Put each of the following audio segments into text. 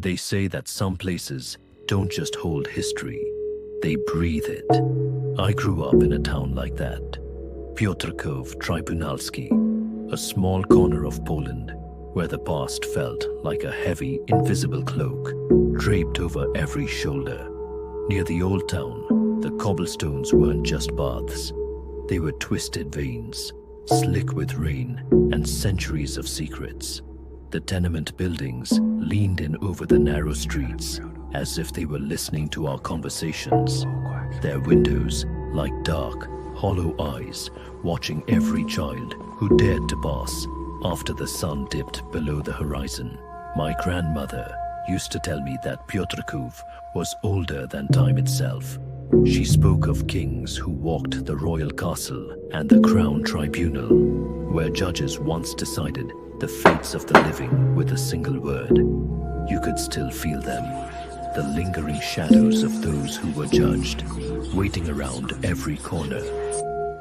They say that some places don't just hold history, they breathe it. I grew up in a town like that, Piotrków Trybunalski, a small corner of Poland where the past felt like a heavy, invisible cloak draped over every shoulder. Near the old town, the cobblestones weren't just paths. They were twisted veins, slick with rain and centuries of secrets. The tenement buildings leaned in over the narrow streets as if they were listening to our conversations. Their windows like dark, hollow eyes watching every child who dared to pass after the sun dipped below the horizon. My grandmother used to tell me that Piotrków was older than time itself. She spoke of kings who walked the royal castle and the crown tribunal, where judges once decided the fates of the living with a single word. You could still feel them, the lingering shadows of those who were judged, waiting around every corner.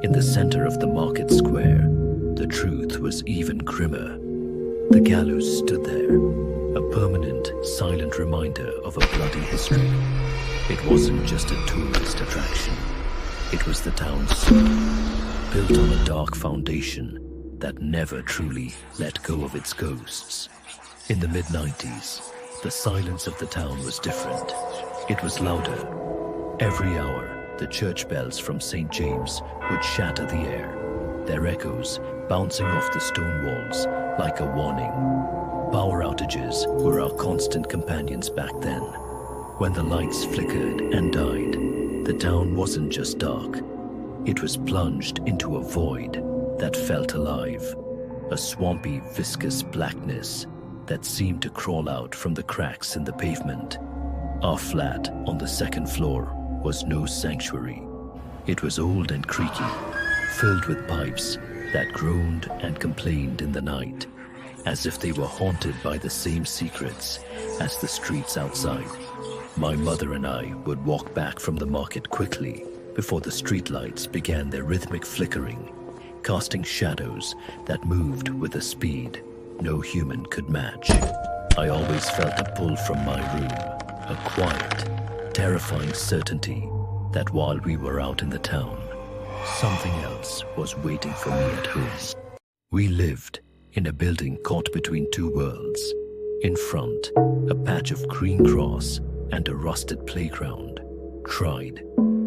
In the center of the market square, the truth was even grimmer. The gallows stood there, a permanent, silent reminder of a bloody history. It wasn't just a tourist attraction. It was the town's soul, built on a dark foundation that never truly let go of its ghosts. In the mid-90s, the silence of the town was different. It was louder. Every hour, the church bells from St. James would shatter the air, their echoes bouncing off the stone walls like a warning. Power outages were our constant companions back then. When the lights flickered and died, the town wasn't just dark. It was plunged into a void that felt alive, a swampy, viscous blackness that seemed to crawl out from the cracks in the pavement. Our flat on the second floor was no sanctuary. It was old and creaky, filled with pipes that groaned and complained in the night, as if they were haunted by the same secrets as the streets outside. My mother and I would walk back from the market quickly before the streetlights began their rhythmic flickering, casting shadows that moved with a speed no human could match. I always felt a pull from my room, a quiet, terrifying certainty that while we were out in the town, something else was waiting for me at home. We lived in a building caught between two worlds. In front, a patch of green grass and a rusted playground tried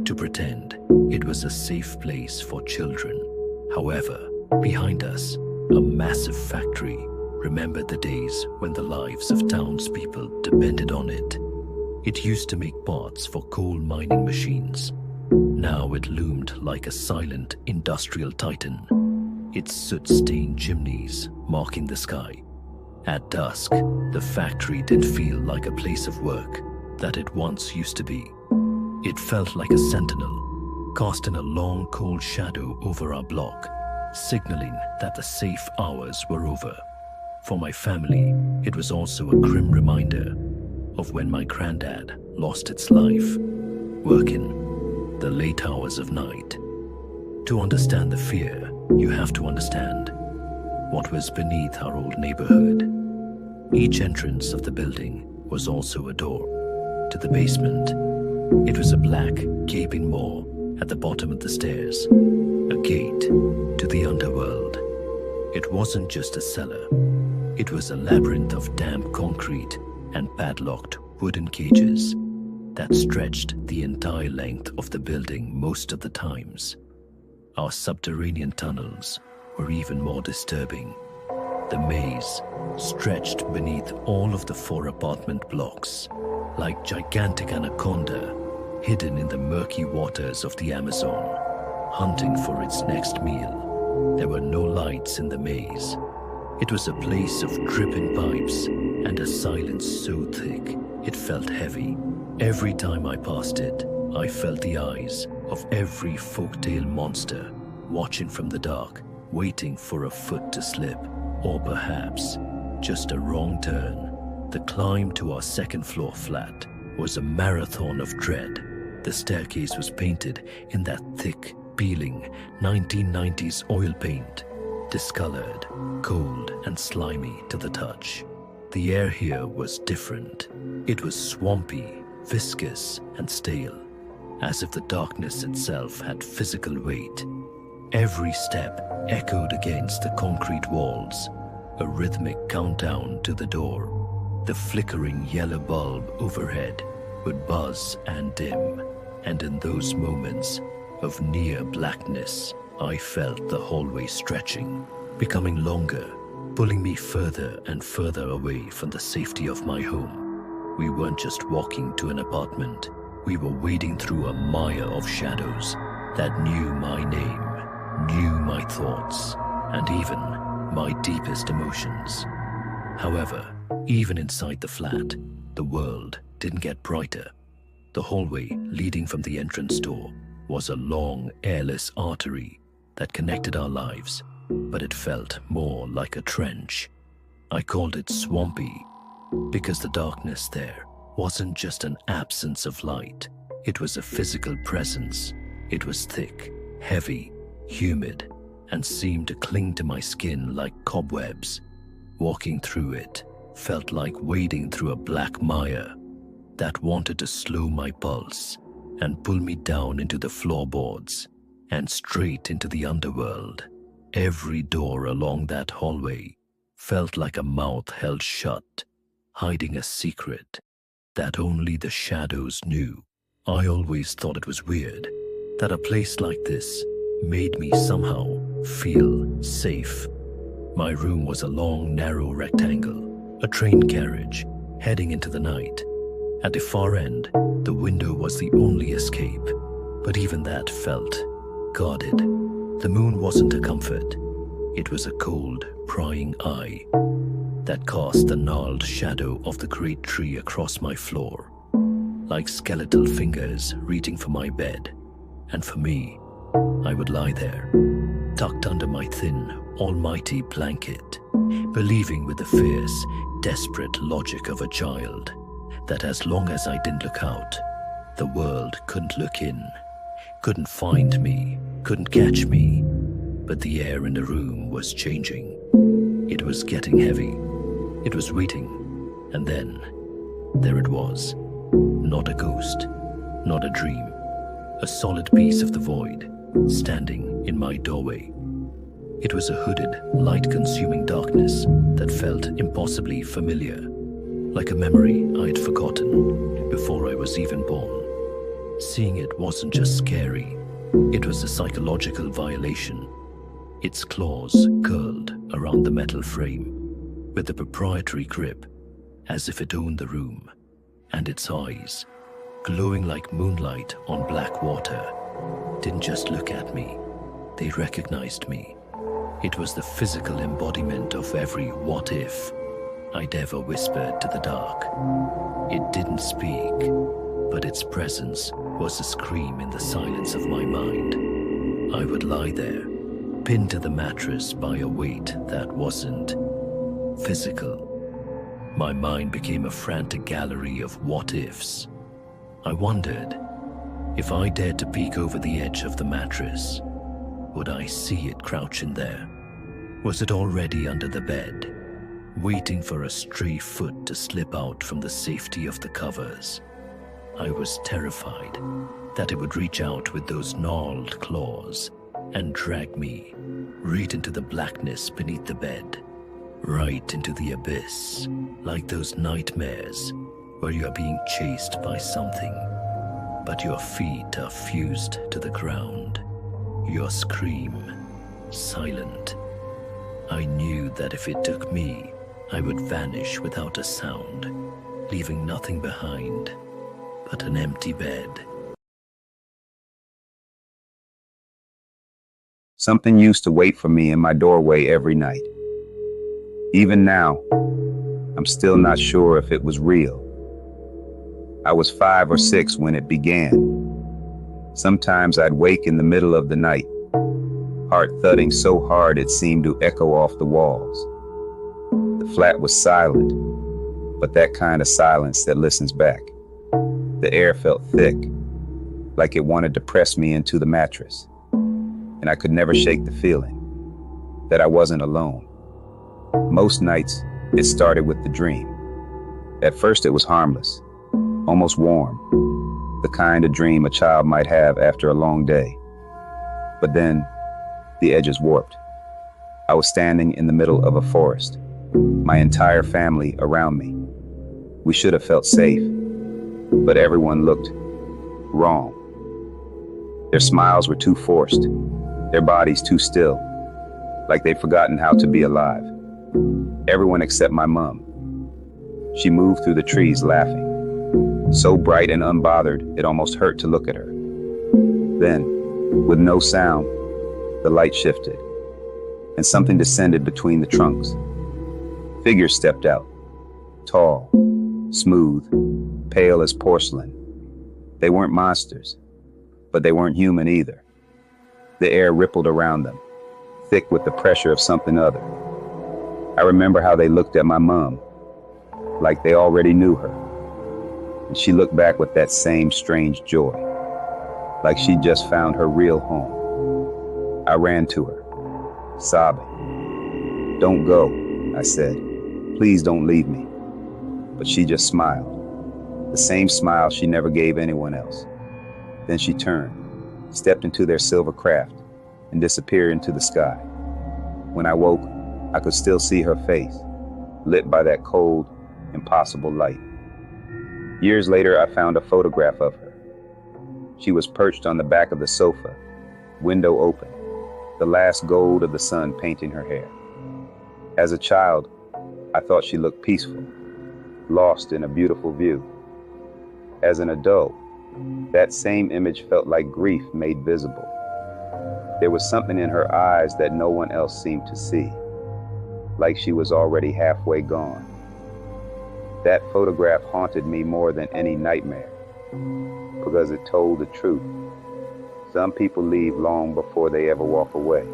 to pretend it was a safe place for children. However, behind us, a massive factory remembered the days when the lives of townspeople depended on it. It used to make parts for coal mining machines. Now it loomed like a silent industrial titan, its soot-stained chimneys marking the sky. At dusk, the factory didn't feel like a place of work that it once used to be. It felt like a sentinel, casting a long, cold shadow over our block, signaling that the safe hours were over. For my family, it was also a grim reminder of when my granddad lost its life, working the late hours of night. To understand the fear, you have to understand what was beneath our old neighborhood. Each entrance of the building was also a door to the basement. It was a black, gaping maw at the bottom of the stairs, a gate to the underworld. It wasn't just a cellar. It was a labyrinth of damp concrete and padlocked wooden cages that stretched the entire length of the building most of the times. Our subterranean tunnels were even more disturbing. The maze stretched beneath all of the 4 apartment blocks, like gigantic anaconda hidden in the murky waters of the Amazon, hunting for its next meal. There were no lights in the maze. It was a place of dripping pipes and a silence so thick it felt heavy. Every time I passed it, I felt the eyes of every folktale monster watching from the dark, waiting for a foot to slip, or perhaps just a wrong turn. The climb to our second floor flat was a marathon of dread. The staircase was painted in that thick, peeling 1990s oil paint, discolored, cold, and slimy to the touch. The air here was different. It was swampy, viscous, and stale, as if the darkness itself had physical weight. Every step echoed against the concrete walls, a rhythmic countdown to the door. The flickering yellow bulb overhead would buzz and dim, and in those moments of near blackness, I felt the hallway stretching, becoming longer, pulling me further and further away from the safety of my home. We weren't just walking to an apartment, we were wading through a mire of shadows that knew my name, knew my thoughts, and even my deepest emotions. However, even inside the flat, the world didn't get brighter. The hallway leading from the entrance door was a long, airless artery that connected our lives, but it felt more like a trench. I called it swampy because the darkness there wasn't just an absence of light. It was a physical presence. It was thick, heavy, humid, and seemed to cling to my skin like cobwebs. Walking through it felt like wading through a black mire that wanted to slow my pulse and pull me down into the floorboards and straight into the underworld. Every door along that hallway felt like a mouth held shut, hiding a secret that only the shadows knew. I always thought it was weird that a place like this made me somehow feel safe. My room was a long, narrow rectangle, a train carriage heading into the night. At the far end, the window was the only escape, but even that felt guarded. The moon wasn't a comfort. It was a cold, prying eye that cast the gnarled shadow of the great tree across my floor, like skeletal fingers reaching for my bed. And for me, I would lie there, tucked under my thin, almighty blanket, believing with the fierce, desperate logic of a child that as long as I didn't look out, the world couldn't look in, couldn't find me, couldn't catch me. But the air in the room was changing. It was getting heavy. It was waiting. And then, there it was. Not a ghost, not a dream. A solid piece of the void, standing in my doorway. It was a hooded, light-consuming darkness that felt impossibly familiar, like a memory I had forgotten before I was even born. Seeing it wasn't just scary, it was a psychological violation. Its claws curled around the metal frame, with a proprietary grip, as if it owned the room, and its eyes, glowing like moonlight on black water, didn't just look at me, they recognized me. It was the physical embodiment of every what if I'd ever whispered to the dark. It didn't speak, but its presence was a scream in the silence of my mind. I would lie there, pinned to the mattress by a weight that wasn't physical. My mind became a frantic gallery of what-ifs. I wondered, if I dared to peek over the edge of the mattress, would I see it crouching there? Was it already under the bed, waiting for a stray foot to slip out from the safety of the covers? I was terrified that it would reach out with those gnarled claws and drag me right into the blackness beneath the bed, right into the abyss, like those nightmares where you are being chased by something, but your feet are fused to the ground, your scream silent. I knew that if it took me, I would vanish without a sound, leaving nothing behind but an empty bed. Something used to wait for me in my doorway every night. Even now, I'm still not sure if it was real. I was 5 or 6 when it began. Sometimes I'd wake in the middle of the night, heart thudding so hard it seemed to echo off the walls. The flat was silent, but that kind of silence that listens back. The air felt thick, like it wanted to press me into the mattress. And I could never shake the feeling that I wasn't alone. Most nights, It started with the dream. At first, it was harmless, almost warm, the kind of dream a child might have after a long day. But then, the edges warped. I was standing in the middle of a forest, my entire family around me. We should have felt safe, but everyone looked wrong. Their smiles were too forced, their bodies too still, like they'd forgotten how to be alive. Everyone except my mom. She moved through the trees laughing, so bright and unbothered it almost hurt to look at her. Then, with no sound, the light shifted, and something descended between the trunks. Figures stepped out, tall, smooth, pale as porcelain. They weren't monsters, but they weren't human either. The air rippled around them, thick with the pressure of something other. I remember how they looked at my mom, like they already knew her. And she looked back with that same strange joy, like she'd just found her real home. I ran to her, sobbing. "Don't go," I said. "Please don't leave me." But she just smiled, the same smile she never gave anyone else. Then she turned, stepped into their silver craft, and disappeared into the sky. When I woke, I could still see her face, lit by that cold, impossible light. Years later, I found a photograph of her. She was perched on the back of the sofa, window open, the last gold of the sun painting her hair. As a child, I thought she looked peaceful, lost in a beautiful view. As an adult, that same image felt like grief made visible. There was something in her eyes that no one else seemed to see, like she was already halfway gone. That photograph haunted me more than any nightmare, because it told the truth. Some people leave long before they ever walk away.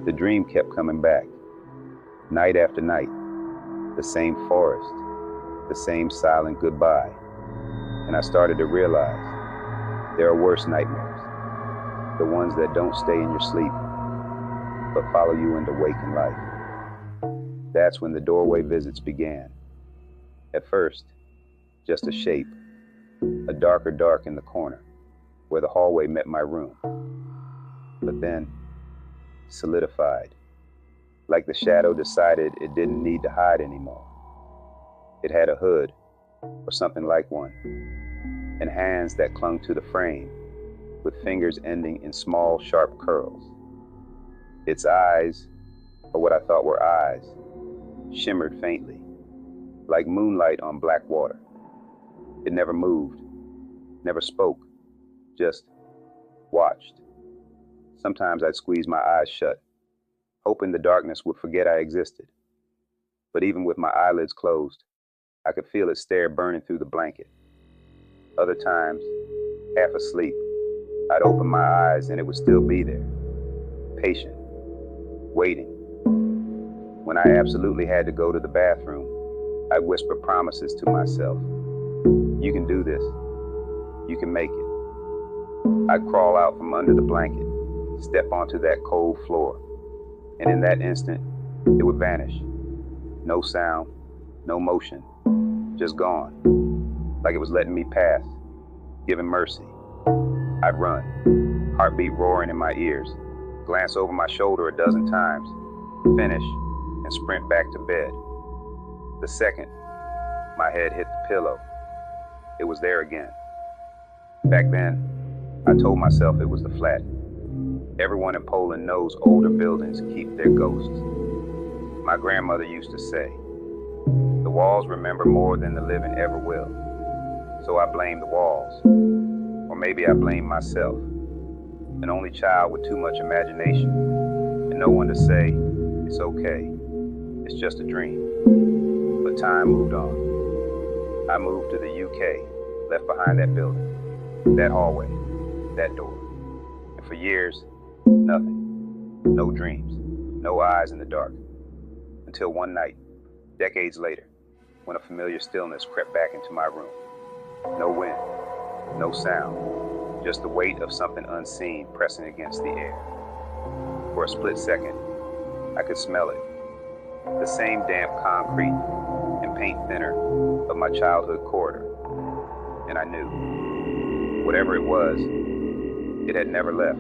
The dream kept coming back, night after night, the same forest, the same silent goodbye. And I started to realize there are worse nightmares, the ones that don't stay in your sleep, but follow you into waking life. That's when the doorway visits began. At first, just a shape, a darker dark in the corner, where the hallway met my room. But then, solidified, like the shadow decided it didn't need to hide anymore. It had a hood, or something like one, and hands that clung to the frame, with fingers ending in small, sharp curls. Its eyes, or what I thought were eyes, shimmered faintly, like moonlight on black water. It never moved, never spoke, just watched. Sometimes I'd squeeze my eyes shut, hoping the darkness would forget I existed. But even with my eyelids closed, I could feel its stare burning through the blanket. Other times, half asleep, I'd open my eyes and it would still be there, patient, waiting. When I absolutely had to go to the bathroom, I'd whisper promises to myself. "You can do this. You can make it." I'd crawl out from under the blanket, step onto that cold floor, and in that instant, it would vanish. No sound, no motion, just gone, like it was letting me pass, giving mercy. I'd run, heartbeat roaring in my ears, glance over my shoulder a dozen times, finish, and sprint back to bed. The second my head hit the pillow, it was there again. Back then, I told myself it was the flat. Everyone in Poland knows older buildings keep their ghosts. My grandmother used to say, "The walls remember more than the living ever will." So I blamed the walls. Or maybe I blamed myself, an only child with too much imagination, and no one to say, "It's okay, it's just a dream." But time moved on. I moved to the UK, left behind that building, that hallway, that door. And for years, nothing. No dreams, no eyes in the dark. Until one night, decades later, when a familiar stillness crept back into my room. No wind, no sound, just the weight of something unseen pressing against the air. For a split second, I could smell it, The same damp concrete and paint thinner of my childhood corridor. And I knew, whatever it was, it had never left.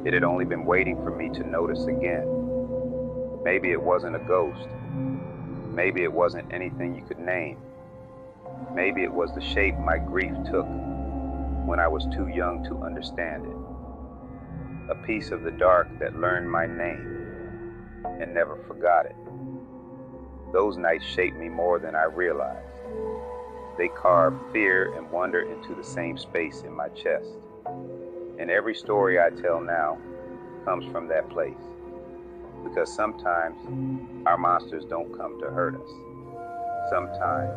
It had only been waiting for me to notice again. Maybe it wasn't a ghost. Maybe it wasn't anything you could name. Maybe it was the shape my grief took when I was too young to understand it. A piece of the dark that learned my name and never forgot it. Those nights shaped me more than I realized. They carved fear and wonder into the same space in my chest. And every story I tell now comes from that place. Because sometimes our monsters don't come to hurt us. Sometimes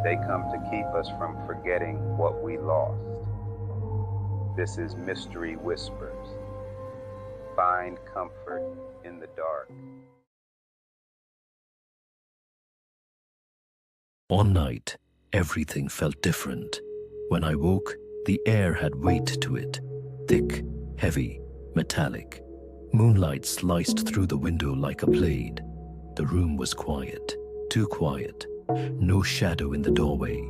they come to keep us from forgetting what we lost. This is Mystery Whispers. Find comfort in the dark. One night, everything felt different. When I woke, the air had weight to it. Thick, heavy, metallic. Moonlight sliced through the window like a blade. The room was quiet, too quiet. No shadow in the doorway.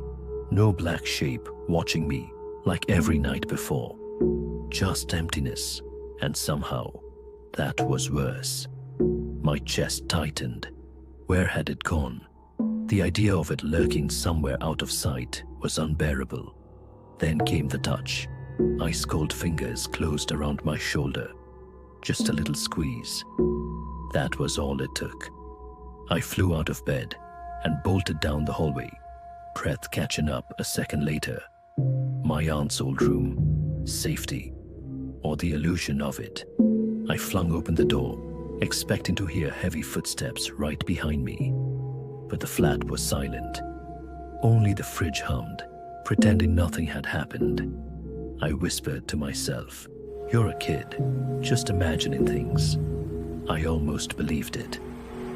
No black shape watching me like every night before. Just emptiness, and somehow, that was worse. My chest tightened. Where had it gone? The idea of it lurking somewhere out of sight was unbearable. Then came the touch. Ice-cold fingers closed around my shoulder. Just a little squeeze. That was all it took. I flew out of bed and bolted down the hallway, breath catching up a second later. My aunt's old room. Safety. Or the illusion of it. I flung open the door, expecting to hear heavy footsteps right behind me. But the flat was silent. Only the fridge hummed, pretending nothing had happened. I whispered to myself, "You're a kid, just imagining things." I almost believed it,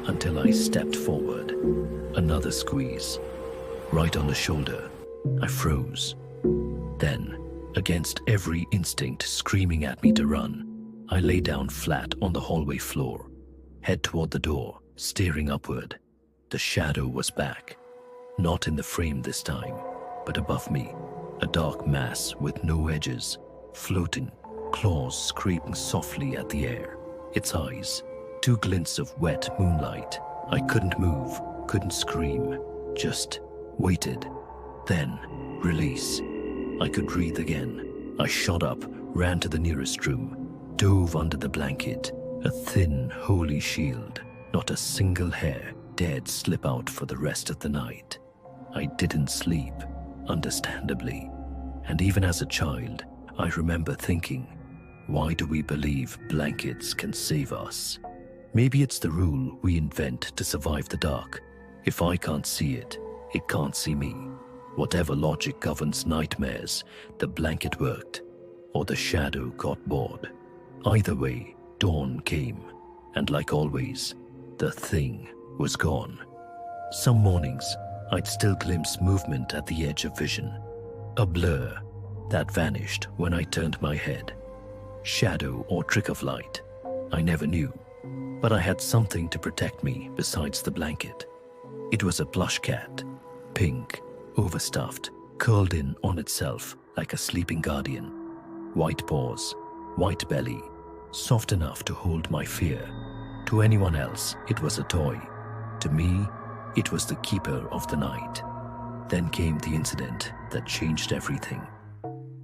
until I stepped forward. Another squeeze. Right on the shoulder. I froze. Then, against every instinct screaming at me to run, I lay down flat on the hallway floor, head toward the door, staring upward. The shadow was back. Not in the frame this time, but above me, a dark mass with no edges, floating, claws scraping softly at the air. Its eyes, two glints of wet moonlight. I couldn't move, couldn't scream, just waited. Then, release. I could breathe again. I shot up, ran to the nearest room, dove under the blanket, a thin, holy shield. Not a single hair dared slip out for the rest of the night. I didn't sleep, understandably. And even as a child, I remember thinking, why do we believe blankets can save us? Maybe it's the rule we invent to survive the dark. If I can't see it, it can't see me. Whatever logic governs nightmares, the blanket worked, or the shadow got bored. Either way, dawn came, and like always, the thing was gone. Some mornings, I'd still glimpse movement at the edge of vision. A blur that vanished when I turned my head. Shadow or trick of light, I never knew. But I had something to protect me besides the blanket. It was a plush cat, pink, overstuffed, curled in on itself like a sleeping guardian. White paws, white belly, soft enough to hold my fear. To anyone else, it was a toy. To me, it was the keeper of the night. Then came the incident that changed everything.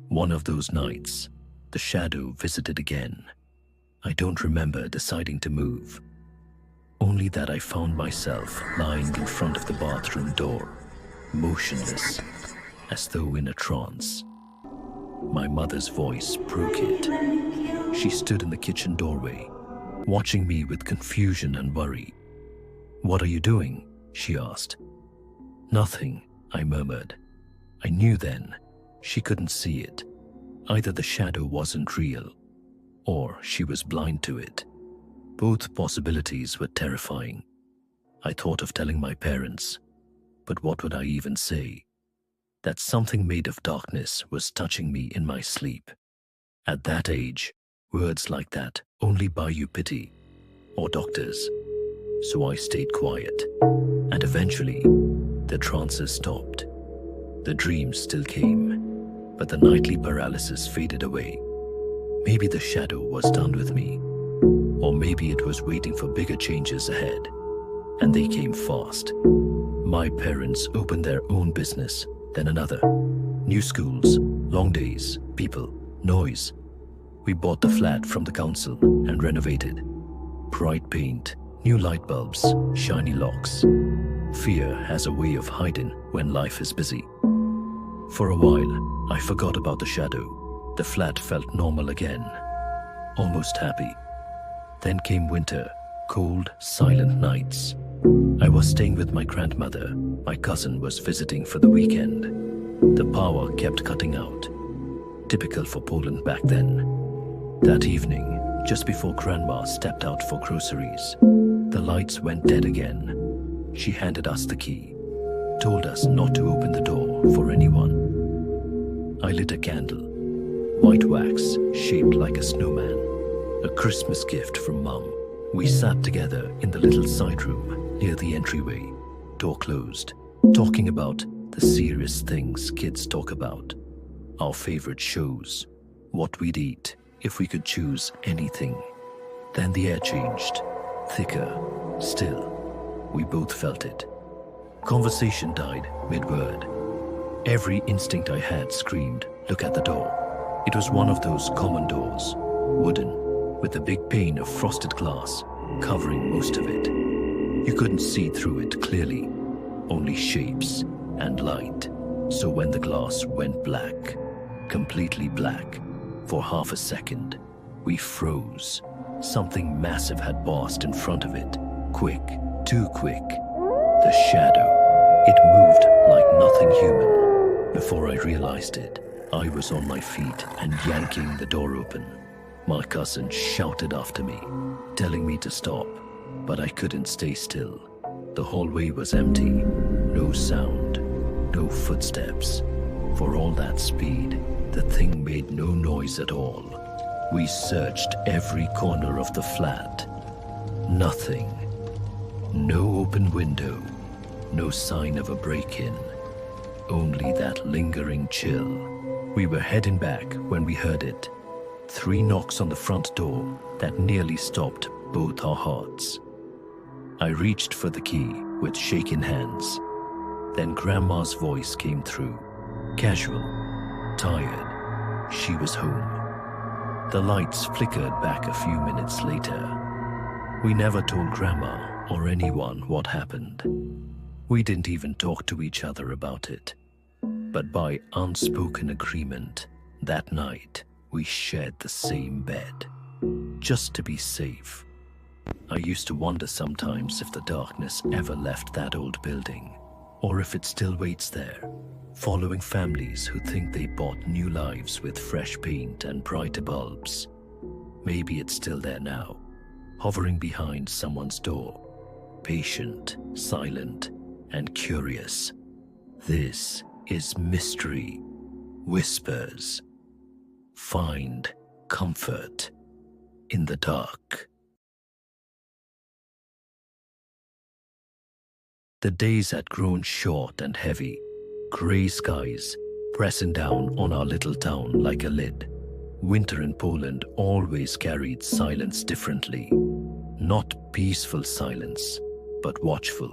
One of those nights, the shadow visited again. I don't remember deciding to move. Only that I found myself lying in front of the bathroom door, motionless, as though in a trance. My mother's voice broke it. She stood in the kitchen doorway, watching me with confusion and worry. "What are you doing?" she asked. "Nothing," I murmured. I knew then she couldn't see it. Either the shadow wasn't real, or she was blind to it. Both possibilities were terrifying. I thought of telling my parents, but what would I even say? That something made of darkness was touching me in my sleep. At that age, words like that only buy you pity, or doctors. so I stayed quiet. And eventually, the trances stopped. The dreams still came, but the nightly paralysis faded away. Maybe the shadow was done with me, or maybe it was waiting for bigger changes ahead, and they came fast. My parents opened their own business, then another. New schools, long days, people, noise. We bought the flat from the council and renovated. Bright paint, new light bulbs, shiny locks. Fear has a way of hiding when life is busy. For a while, I forgot about the shadow. The flat felt normal again, almost happy. Then came winter, cold, silent nights. I was staying with my grandmother. My cousin was visiting for the weekend. The power kept cutting out. Typical for Poland back then. That evening, just before Grandma stepped out for groceries, the lights went dead again. She handed us the key, told us not to open the door for anyone. I lit a candle, white wax shaped like a snowman, a Christmas gift from Mum. We sat together in the little side room near the entryway, door closed, talking about the serious things kids talk about, our favorite shows, what we'd eat if we could choose anything. Then the air changed, thicker, still. We both felt it. Conversation died mid-word. Every instinct I had screamed, "Look at the door." It was one of those common doors, wooden, with a big pane of frosted glass covering most of it. You couldn't see through it clearly, only shapes and light. So when the glass went black, completely black, for half a second, we froze. Something massive had passed in front of it. Quick, too quick. The shadow. It moved like nothing human. Before I realized it, I was on my feet and yanking the door open. My cousin shouted after me, telling me to stop, but I couldn't stay still. The hallway was empty, no sound, no footsteps. For all that speed, the thing made no noise at all. We searched every corner of the flat. Nothing. No open window, no sign of a break-in, only that lingering chill. We were heading back when we heard it. 3 knocks on the front door that nearly stopped both our hearts. I reached for the key with shaking hands. Then Grandma's voice came through, casual, tired. She was home. The lights flickered back a few minutes later. We never told Grandma or anyone what happened. We didn't even talk to each other about it. But by unspoken agreement, that night, we shared the same bed, just to be safe. I used to wonder sometimes if the darkness ever left that old building, or if it still waits there, following families who think they bought new lives with fresh paint and brighter bulbs. Maybe it's still there now, hovering behind someone's door, patient, silent, and curious. This is Mystery Whispers. Find comfort in the dark. The days had grown short and heavy, grey skies pressing down on our little town like a lid. Winter in Poland always carried silence differently. Not peaceful silence, but watchful.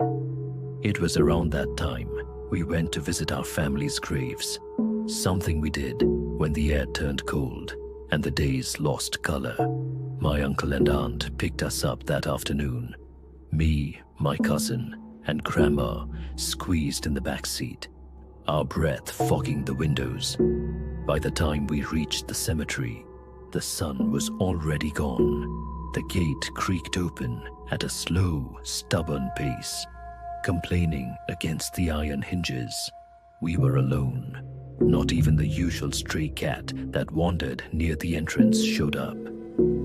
It was around that time we went to visit our family's graves, something we did when the air turned cold and the days lost color. My uncle and aunt picked us up that afternoon. Me, my cousin, and Grandma squeezed in the back seat, our breath fogging the windows. By the time we reached the cemetery, the sun was already gone. The gate creaked open at a slow, stubborn pace, complaining against the iron hinges. We were alone. Not even the usual stray cat that wandered near the entrance showed up.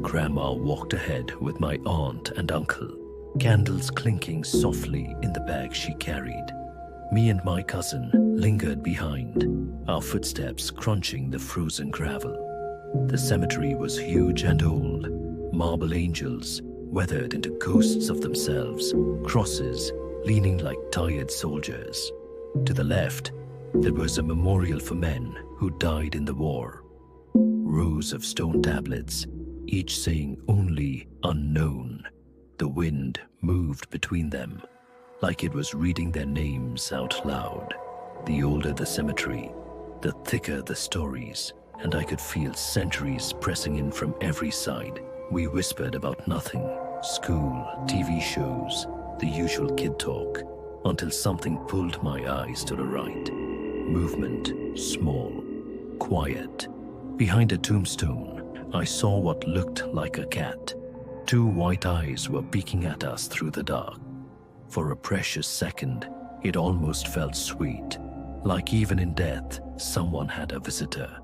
Grandma walked ahead with my aunt and uncle, candles clinking softly in the bag she carried. Me and my cousin lingered behind, our footsteps crunching the frozen gravel. The cemetery was huge and old, marble angels, weathered into ghosts of themselves, crosses leaning like tired soldiers. To the left, there was a memorial for men who died in the war. Rows of stone tablets, each saying only unknown. The wind moved between them, like it was reading their names out loud. The older the cemetery, the thicker the stories, and I could feel centuries pressing in from every side. We whispered about nothing, school, TV shows, the usual kid talk, until something pulled my eyes to the right. Movement, small, quiet. Behind a tombstone, I saw what looked like a cat. Two white eyes were peeking at us through the dark. For a precious second, it almost felt sweet, like even in death, someone had a visitor.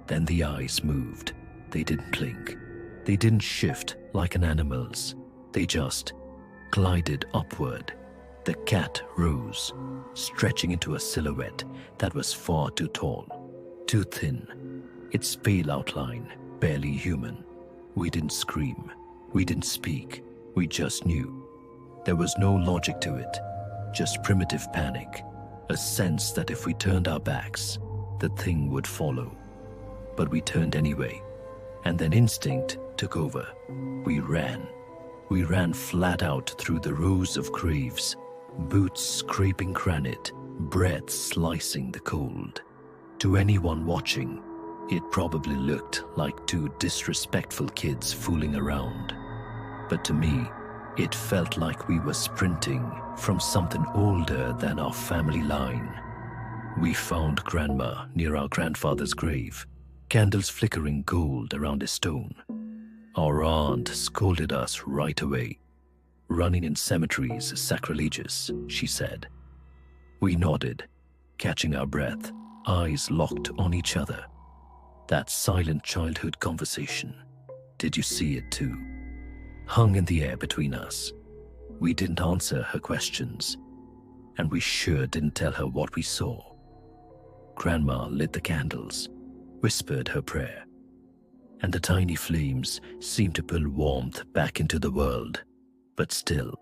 Then the eyes moved. They didn't blink. They didn't shift like an animal's. They just glided upward. The cat rose, stretching into a silhouette that was far too tall, too thin. Its pale outline, barely human. We didn't scream. We didn't speak. We just knew. There was no logic to it, just primitive panic, a sense that if we turned our backs, the thing would follow. But we turned anyway, and then instinct took over. We ran. We ran flat out through the rows of graves, boots scraping granite, breath slicing the cold. To anyone watching, it probably looked like two disrespectful kids fooling around. But to me, it felt like we were sprinting from something older than our family line. We found Grandma near our grandfather's grave, candles flickering gold around a stone. Our aunt scolded us right away. Running in cemeteries is sacrilegious, she said. We nodded, catching our breath, eyes locked on each other. That silent childhood conversation, did you see it too? Hung in the air between us. We didn't answer her questions, and we sure didn't tell her what we saw. Grandma lit the candles, whispered her prayer, and the tiny flames seemed to pull warmth back into the world. But still,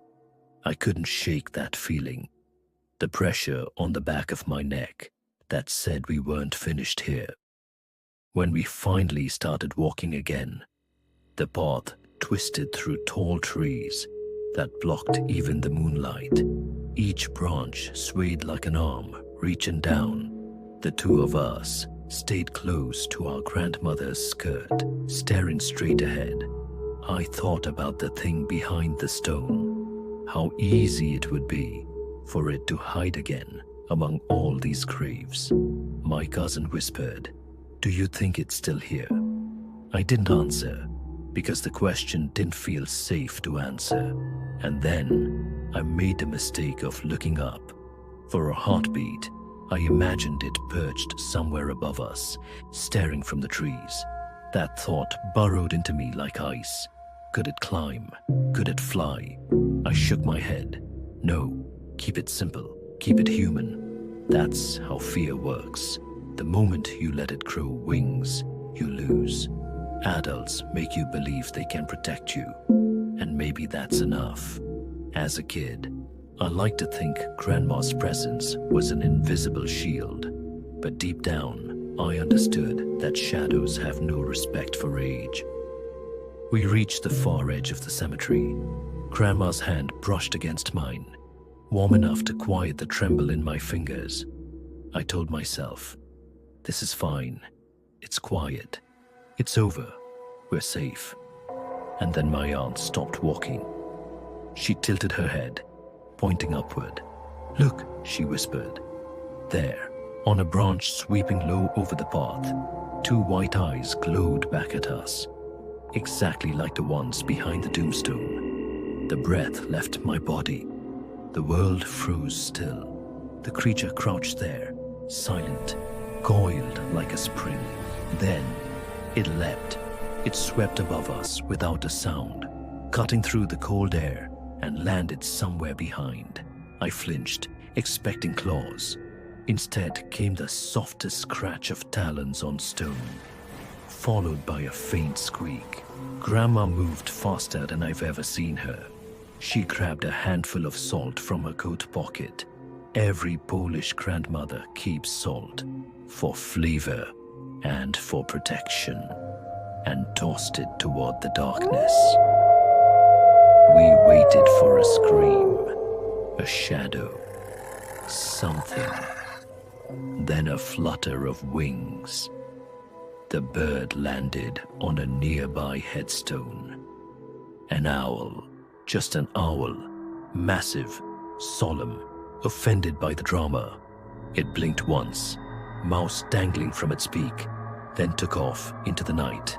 I couldn't shake that feeling, the pressure on the back of my neck that said we weren't finished here. When we finally started walking again, the path twisted through tall trees that blocked even the moonlight. Each branch swayed like an arm, reaching down. The two of us stayed close to our grandmother's skirt, staring straight ahead. I thought about the thing behind the stone, how easy it would be for it to hide again among all these graves. My cousin whispered, "Do you think it's still here?" I didn't answer, because the question didn't feel safe to answer. And then I made the mistake of looking up. For a heartbeat, I imagined it perched somewhere above us, staring from the trees. That thought burrowed into me like ice. Could it climb? Could it fly? I shook my head. No, keep it simple, keep it human. That's how fear works. The moment you let it grow wings, you lose. Adults make you believe they can protect you, and maybe that's enough. As a kid, I liked to think Grandma's presence was an invisible shield, but deep down, I understood that shadows have no respect for age. We reached the far edge of the cemetery. Grandma's hand brushed against mine, warm enough to quiet the tremble in my fingers. I told myself, this is fine. It's quiet. It's over. We're safe. And then my aunt stopped walking. She tilted her head, pointing upward. "Look," she whispered. There, on a branch sweeping low over the path, two white eyes glowed back at us, exactly like the ones behind the tombstone. The breath left my body. The world froze still. The creature crouched there, silent, coiled like a spring. Then it leapt. It swept above us without a sound, cutting through the cold air and landed somewhere behind. I flinched, expecting claws. Instead came the softest scratch of talons on stone, followed by a faint squeak. Grandma moved faster than I've ever seen her. She grabbed a handful of salt from her coat pocket. Every Polish grandmother keeps salt for flavor and for protection, and tossed it toward the darkness. We waited for a scream, a shadow, something, then a flutter of wings. The bird landed on a nearby headstone. An owl, just an owl, massive, solemn, offended by the drama. It blinked once, mouse dangling from its beak, then took off into the night.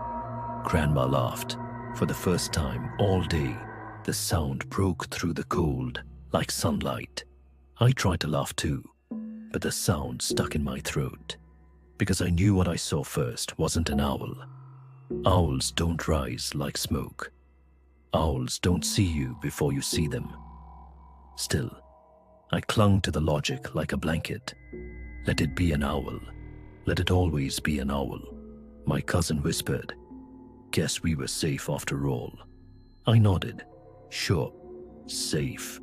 Grandma laughed. For the first time all day, the sound broke through the cold like sunlight. I tried to laugh too, but the sound stuck in my throat, because I knew what I saw first wasn't an owl. Owls don't rise like smoke. Owls don't see you before you see them. Still, I clung to the logic like a blanket. Let it be an owl. Let it always be an owl. My cousin whispered. Guess we were safe after all. I nodded. Sure, safe.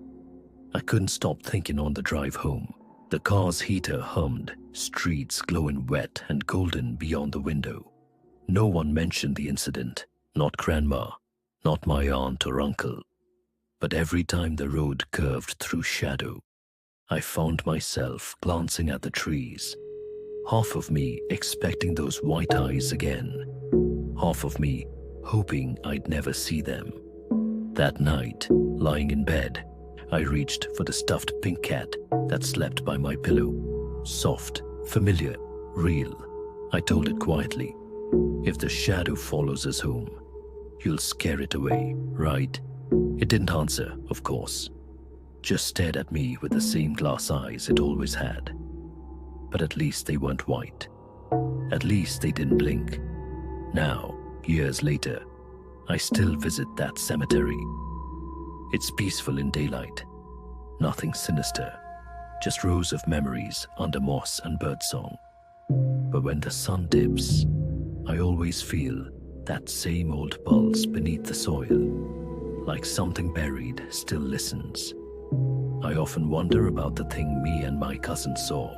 I couldn't stop thinking on the drive home. The car's heater hummed, streets glowing wet and golden beyond the window. No one mentioned the incident, not Grandma, not my aunt or uncle. But every time the road curved through shadow, I found myself glancing at the trees. Half of me expecting those white eyes again. Half of me hoping I'd never see them. That night, lying in bed, I reached for the stuffed pink cat that slept by my pillow. Soft, familiar, real. I told it quietly, if the shadow follows us home, you'll scare it away, right? It didn't answer, of course. Just stared at me with the same glass eyes it always had. But at least they weren't white. At least they didn't blink. Now, years later, I still visit that cemetery. It's peaceful in daylight. Nothing sinister. Just rows of memories under moss and birdsong. But when the sun dips, I always feel that same old pulse beneath the soil. Like something buried still listens. I often wonder about the thing me and my cousin saw.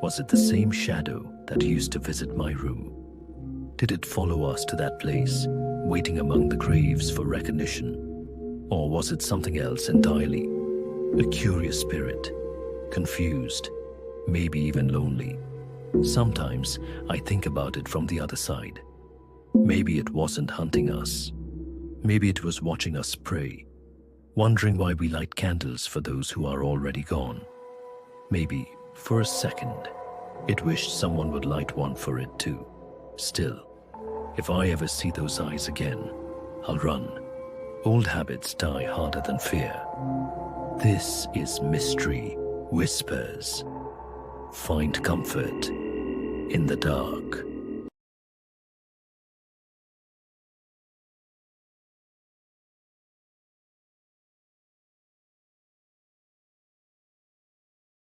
Was it the same shadow that used to visit my room? Did it follow us to that place, waiting among the graves for recognition? Or was it something else entirely? A curious spirit, confused, maybe even lonely. Sometimes I think about it from the other side. Maybe it wasn't hunting us. Maybe it was watching us pray, wondering why we light candles for those who are already gone. Maybe, for a second, it wished someone would light one for it too. Still, if I ever see those eyes again, I'll run. Old habits die harder than fear. This is Mystery Whispers. Find comfort in the dark.